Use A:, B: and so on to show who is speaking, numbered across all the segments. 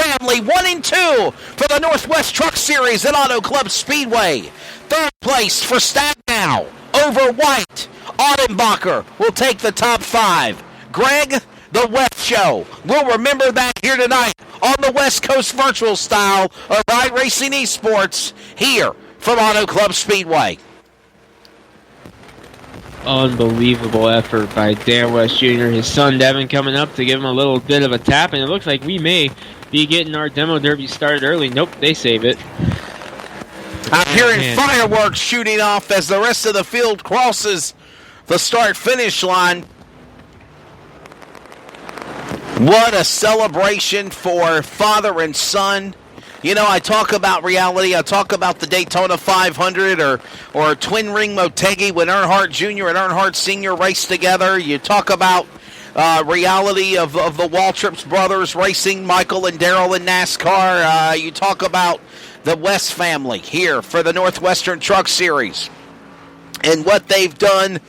A: family 1-2 for the Northwest Truck Series at Auto Club Speedway. Third place for Stagnow over White. Audenbacher will take the top 5. Greg, the West Show. We'll remember that here tonight on the West Coast virtual style of Ride Racing Esports here from Auto Club Speedway.
B: Unbelievable effort by Dan West Jr. His son Devin coming up to give him a little bit of a tap, and it looks like we may be getting our demo derby started early. Nope, they save it.
A: I'm hearing fireworks shooting off as the rest of the field crosses the start-finish line. What a celebration for father and son. You know, I talk about reality. I talk about the Daytona 500 or Twin Ring Motegi when Earnhardt Jr. and Earnhardt Sr. raced together. You talk about reality of the Waltrips brothers racing, Michael and Darrell in NASCAR. You talk about the West family here for the Northwestern Truck Series and what they've done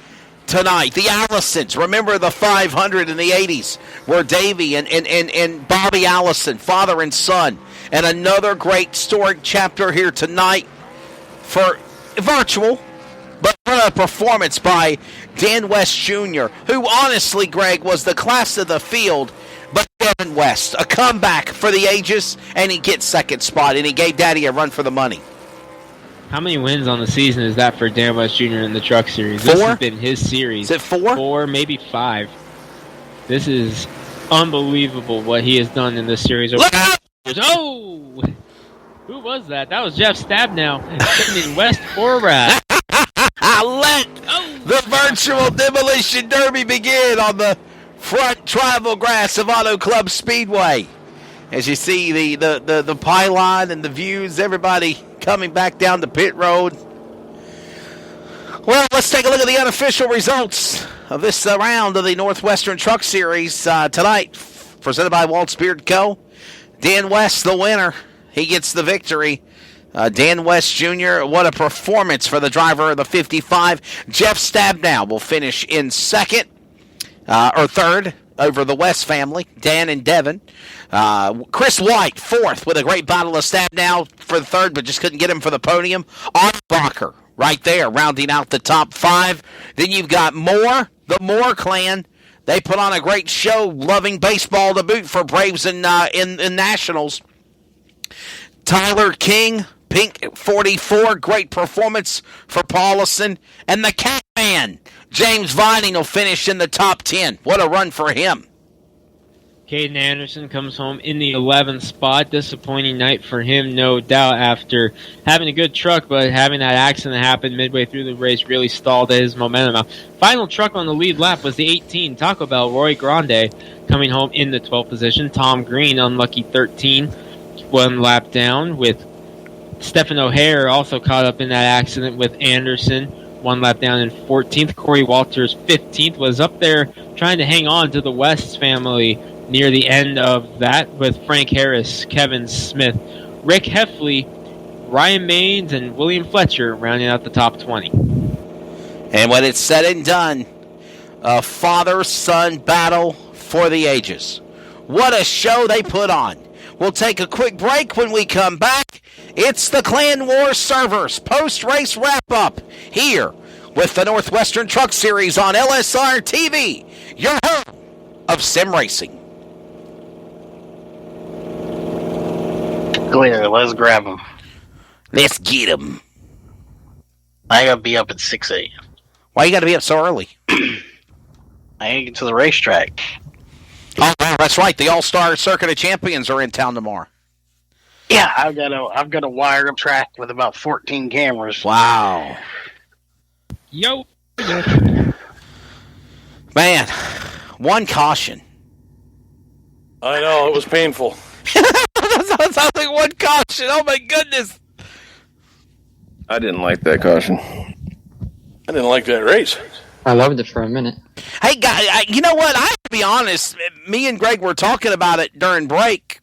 A: tonight. The Allisons, remember the 500 in the 80s where Davey and Bobby Allison, father and son. And another great historic chapter here tonight for virtual, but for a performance by Dan West Jr., who honestly, Greg, was the class of the field, but Devin West, a comeback for the ages, and he gets second spot, and he gave Daddy a run for the money.
B: How many wins on the season is that for Dan West Jr. in the Truck Series?
A: 4?
B: This has been his series.
A: Is it 4?
B: 4, maybe 5. This is unbelievable what he has done in this series.
A: Look out!
B: Oh! Who was that? That was Jeff Stabnow sending West forward.
A: Let the virtual demolition derby begin on the front travel grass of Auto Club Speedway. As you see the pylon and the views, everybody coming back down the pit road. Well, let's take a look at the unofficial results of this round of the Northwestern Truck Series tonight, presented by Waltz Beard Co. Dan West, the winner. He gets the victory. Dan West Jr., what a performance for the driver of the 55. Jeff Stabnow will finish in second, or third, over the West family, Dan and Devin. Chris White, fourth, with a great battle of Stabnow for the third, but just couldn't get him for the podium. Audenbacher, right there, rounding out the top 5. Then you've got Moore, the Moore clan. They put on a great show, loving baseball to boot for Braves in Nationals. Tyler King, Pink 44, great performance for Paulison. And the Catman, James Vining, will finish in the top 10. What a run for him.
B: Caden Anderson comes home in the 11th spot. Disappointing night for him, no doubt, after having a good truck, but having that accident happen midway through the race really stalled his momentum out. Final truck on the lead lap was the 18, Taco Bell, Roy Grande, coming home in the 12th position. Tom Green, unlucky 13, one lap down, with Stephen O'Hare also caught up in that accident with Anderson, one lap down in 14th. Corey Walters, 15th, was up there trying to hang on to the West family near the end of that, with Frank Harris, Kevin Smith, Rick Heffley, Ryan Maines, and William Fletcher rounding out the top 20.
A: And when it's said and done, a father-son battle for the ages. What a show they put on. We'll take a quick break. When we come back, it's the Clan War Servers post-race wrap-up here with the Northwestern Truck Series on LSR TV, your home of sim racing.
C: Clear, let's grab them.
A: Let's get them.
C: I gotta be up at 6 a.m.
A: Why you gotta be up so early?
C: I gotta get to the racetrack.
A: Oh, that's right. The All-Star Circuit of Champions are in town tomorrow.
C: Yeah, I've got a wired up track with about 14 cameras.
A: Wow.
B: Yo.
A: Man, one caution.
D: I know, it was painful.
A: That sounds like one caution. Oh, my goodness.
D: I didn't like that caution. I didn't like that race.
E: I loved it for a minute.
A: Hey, guys, you know what? I have to be honest. Me and Greg were talking about it during break.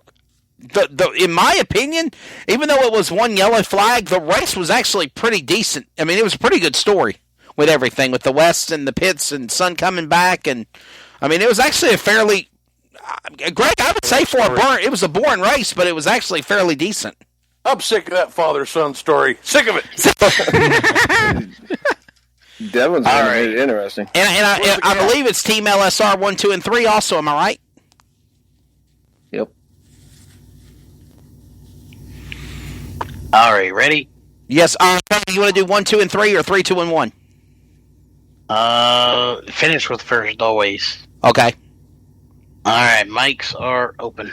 A: In my opinion, even though it was one yellow flag, the race was actually pretty decent. I mean, it was a pretty good story with everything, with the West and the pits and Sun coming back. And I mean, it was actually a fairly, Greg, I would say it was a boring race, but it was actually fairly decent.
F: I'm sick of that father-son story. Sick of it.
D: Devin's
C: All
D: made
C: right.
D: it interesting.
A: And I believe it's Team LSR 1, 2, and 3 also, am I right?
D: Yep.
C: All right, ready?
A: Yes. You want to do 1, 2, and 3 or 3, 2, and 1?
C: Finish with first always.
A: Okay.
C: All right, mics are open.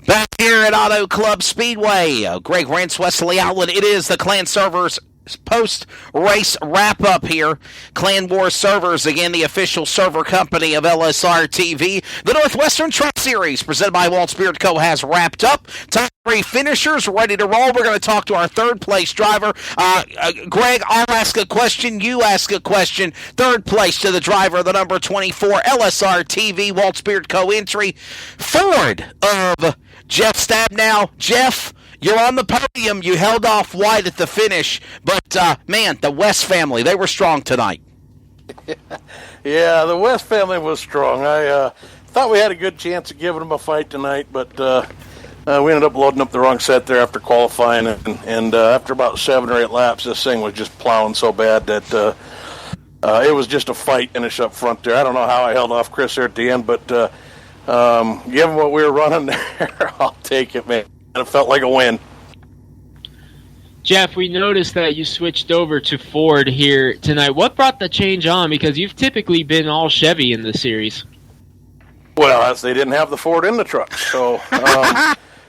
A: Back here at Auto Club Speedway, Greg Rance, Wesley Outlet. It is the Clan Servers post-race wrap-up here. Clan Wars Servers, again, the official server company of LSR TV. The Northwestern Truck Series, presented by Walt Spirit Co., has wrapped up. Top 3 finishers ready to roll. We're going to talk to our third-place driver. Greg, I'll ask a question. You ask a question. Third place to the driver, the number 24, LSR TV, Walt Spirit Co. entry. Ford of Jeff Stabnow. Jeff, you're on the podium. You held off wide at the finish. But, man, the West family, they were strong tonight.
F: Yeah, the West family was strong. I thought we had a good chance of giving them a fight tonight, but we ended up loading up the wrong set there after qualifying. And after about 7 or 8 laps, this thing was just plowing so bad that it was just a fight finish up front there. I don't know how I held off Chris there at the end, but given what we were running there, I'll take it, man. It felt like a win.
B: Jeff, we noticed that you switched over to Ford here tonight. What brought the change on? Because you've typically been all Chevy in the series.
F: Well, they didn't have the Ford in the truck, so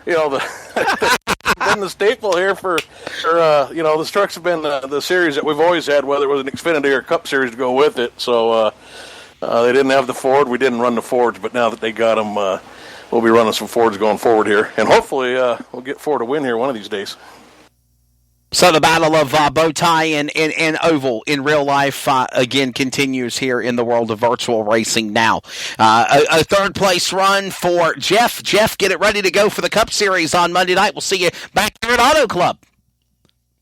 F: been the staple here for the trucks have been the series that we've always had, whether it was an Xfinity or Cup series to go with it. So they didn't have the Ford. We didn't run the Fords, but now that they got them, we'll be running some Fords going forward here, and hopefully we'll get Ford a win here one of these days.
A: So the battle of bow tie and oval in real life again continues here in the world of virtual racing now. A third place run for Jeff. Jeff, get it ready to go for the Cup Series on Monday night. We'll see you back here at Auto Club.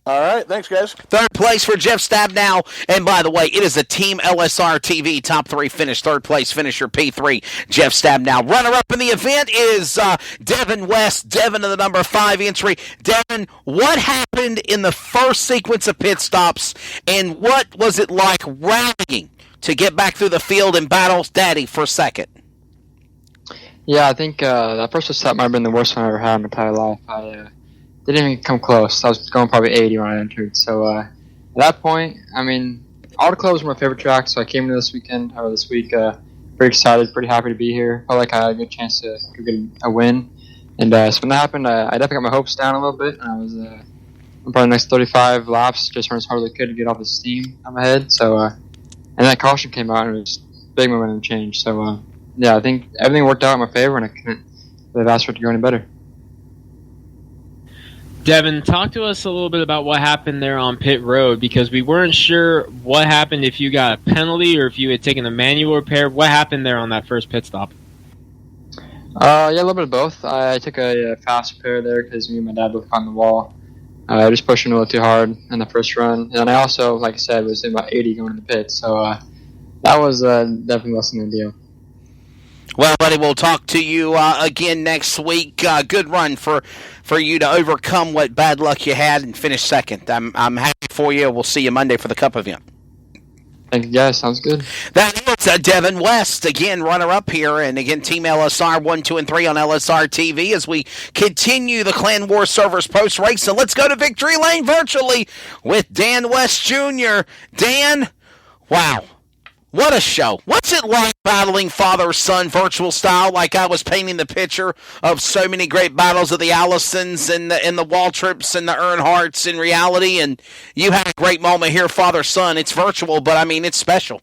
F: All right, thanks, guys.
A: Third place for Jeff Stabnow. And by the way, it is a Team LSR TV top 3 finish. Third place finisher P3, Jeff Stabnow. Runner-up in the event is Devin West. Devin in the number 5 entry. Devin, what happened in the first sequence of pit stops, and what was it like rallying to get back through the field and battle Daddy for second?
E: Yeah, I think that first step might have been the worst one I ever had in my entire life. I didn't even come close. I was going probably 80 when I entered. So at that point, I mean, Auto Club was my favorite track, so I came to this week, pretty excited, pretty happy to be here. Felt like I had a good chance to get a win. And so when that happened, I definitely got my hopes down a little bit. And I was probably the next 35 laps, just running as hard as I could to get off the steam on my head. So and that caution came out, and it was a big momentum change. So yeah, I think everything worked out in my favor, and I couldn't have asked for it to go any better.
B: Devin, talk to us a little bit about what happened there on pit road, because we weren't sure what happened, if you got a penalty or if you had taken a manual repair. What happened there on that first pit stop?
E: Yeah, a little bit of both. I took a fast repair there because me and my dad both on the wall. Just pushing a little too hard in the first run. And I also, like I said, was about 80 going to the pit. So that was definitely less than ideal.
A: Well, buddy, we'll talk to you again next week. Good run for you to overcome what bad luck you had and finish second. I'm happy for you. We'll see you Monday for the Cup event.
E: Thank you, guys. Sounds good.
A: That is Devin West, again, runner-up here, and again, Team LSR 1, 2, and 3 on LSR TV as we continue the Clan War Servers post-race. And let's go to Victory Lane virtually with Dan West Jr. Dan, wow. What a show. What's it like battling father-son virtual style, like I was painting the picture of so many great battles of the Allisons and the Waltrips and the Earnhardts in reality, and you had a great moment here, father-son. It's virtual, but, I mean, it's special.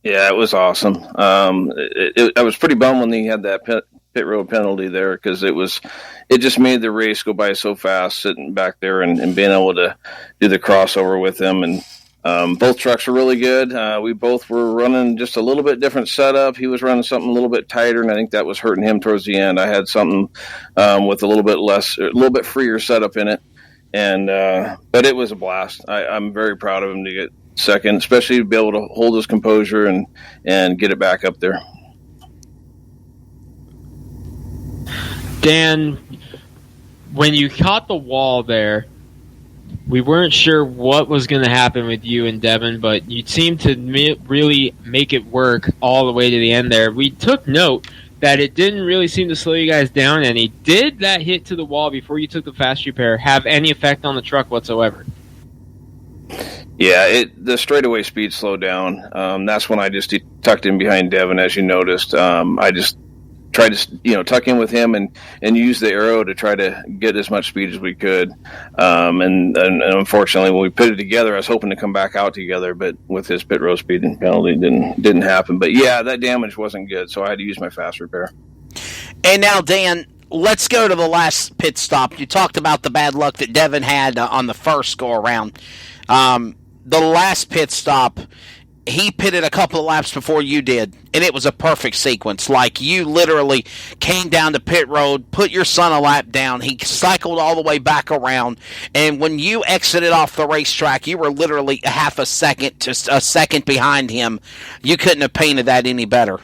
D: Yeah, it was awesome. I was pretty bummed when he had that pit road penalty there, because it just made the race go by so fast, sitting back there and being able to do the crossover with him. And both trucks were really good. We both were running just a little bit different setup. He was running something a little bit tighter, and I think that was hurting him towards the end. I had something with a little bit freer setup in it, but it was a blast. I'm very proud of him to get second, especially to be able to hold his composure and get it back up there.
B: Dan, when you caught the wall there, we weren't sure what was going to happen with you and Devin, but you seemed to really make it work all the way to the end there. We took note that it didn't really seem to slow you guys down any. Did that hit to the wall before you took the fast repair have any effect on the truck whatsoever?
D: Yeah, the straightaway speed slowed down. That's when I just tucked in behind Devin, as you noticed. I just tried to tuck in with him and use the arrow to try to get as much speed as we could. And unfortunately, when we put it together, I was hoping to come back out together, but with his pit road speed and penalty, didn't happen. But yeah, that damage wasn't good, so I had to use my fast repair.
A: And now, Dan, let's go to the last pit stop. You talked about the bad luck that Devin had on the first go around. The last pit stop, he pitted a couple of laps before you did, and it was a perfect sequence. Like, you literally came down to pit road, put your son a lap down, he cycled all the way back around, and when you exited off the racetrack, you were literally half a second to a second behind him. You couldn't have painted that any better.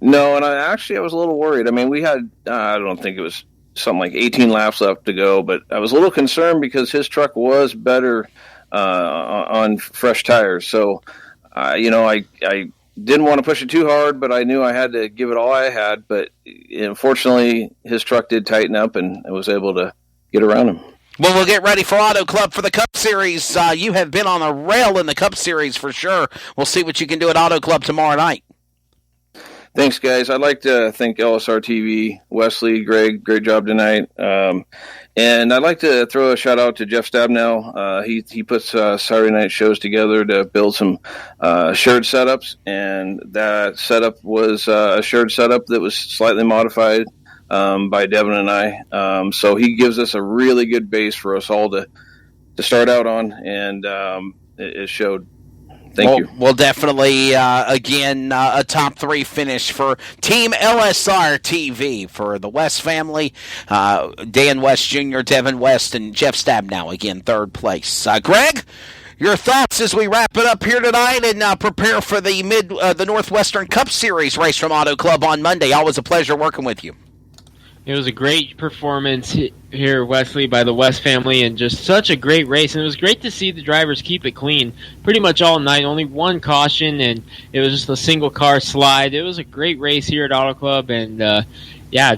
D: No, and I was a little worried. I mean, we had, I don't think it was something like 18 laps left to go, but I was a little concerned because his truck was better on fresh tires. So, I didn't want to push it too hard, but I knew I had to give it all I had. But unfortunately, his truck did tighten up, and I was able to get around him.
A: Well, we'll get ready for Auto Club for the Cup Series. You have been on a rail in the Cup Series for sure. We'll see what you can do at Auto Club tomorrow night.
D: Thanks, guys. I'd like to thank LSR TV, Wesley, Greg, great job tonight. And I'd like to throw a shout out to Jeff Stabnow. He puts Saturday night shows together to build some shared setups, and that setup was a shared setup that was slightly modified by Devin and I. So he gives us a really good base for us all to start out on, and it showed. Thank you.
A: Well, definitely, again, a top 3 finish for Team LSR TV for the West family. Dan West Jr., Devin West, and Jeff Stabnow, again, third place. Greg, your thoughts as we wrap it up here tonight and prepare for the Northwestern Cup Series race from Auto Club on Monday. Always a pleasure working with you.
B: It was a great performance here, Wesley, by the West family, and just such a great race. And it was great to see the drivers keep it clean pretty much all night. Only one caution, and it was just a single-car slide. It was a great race here at Auto Club, and,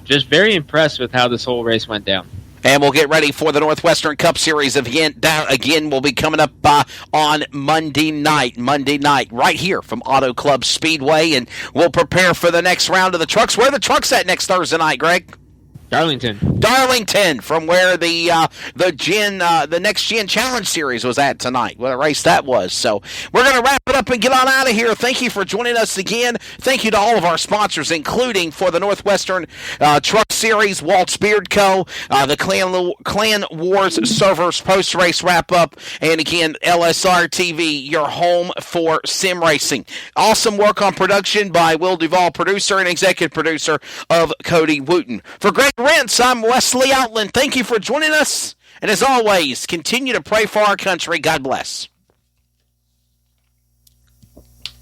B: just very impressed with how this whole race went down.
A: And we'll get ready for the Northwestern Cup Series event. That, again, will be coming up on Monday night, right here from Auto Club Speedway. And we'll prepare for the next round of the trucks. Where are the trucks at next Thursday night, Greg? Darlington, from where the Next Gen Challenge Series was at tonight. What a race that was. So we're going to wrap it up and get on out of here. Thank you for joining us again. Thank you to all of our sponsors, including for the Northwestern Truck Series, Waltz Beard Co., the Clan Wars Servers post-race wrap-up, and again, LSR TV, your home for sim racing. Awesome work on production by Will Duvall, producer and executive producer of Cody Wooten. For Greg Rentz, I'm Wesley Outland. Thank you for joining us. And as always, continue to pray for our country. God bless.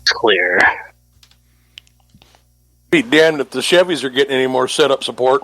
C: Clear.
F: Be damned if the Chevys are getting any more setup support.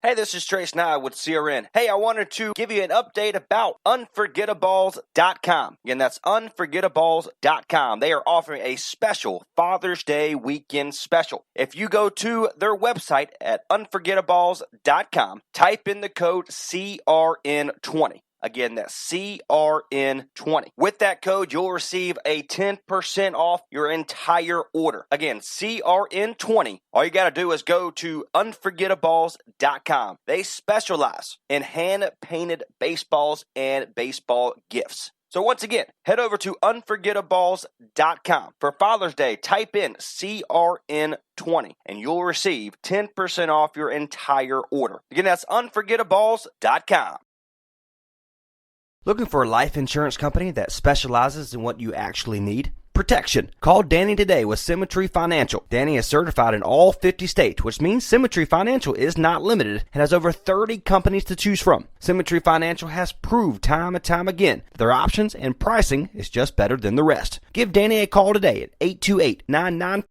G: Hey, this is Trace Nye with CRN. Hey, I wanted to give you an update about Unforgettables.com. Again, that's Unforgettables.com. They are offering a special Father's Day weekend special. If you go to their website at Unforgettables.com, type in the code CRN20. Again, that's CRN20. With that code, you'll receive a 10% off your entire order. Again, CRN20. All you got to do is go to Unforgettables.com. They specialize in hand-painted baseballs and baseball gifts. So once again, head over to Unforgettables.com. For Father's Day, type in CRN20, and you'll receive 10% off your entire order. Again, that's Unforgettables.com.
H: Looking for a life insurance company that specializes in what you actually need? Protection. Call Danny today with Symmetry Financial. Danny is certified in all 50 states, which means Symmetry Financial is not limited and has over 30 companies to choose from. Symmetry Financial has proved time and time again that their options and pricing is just better than the rest. Give Danny a call today at 828-99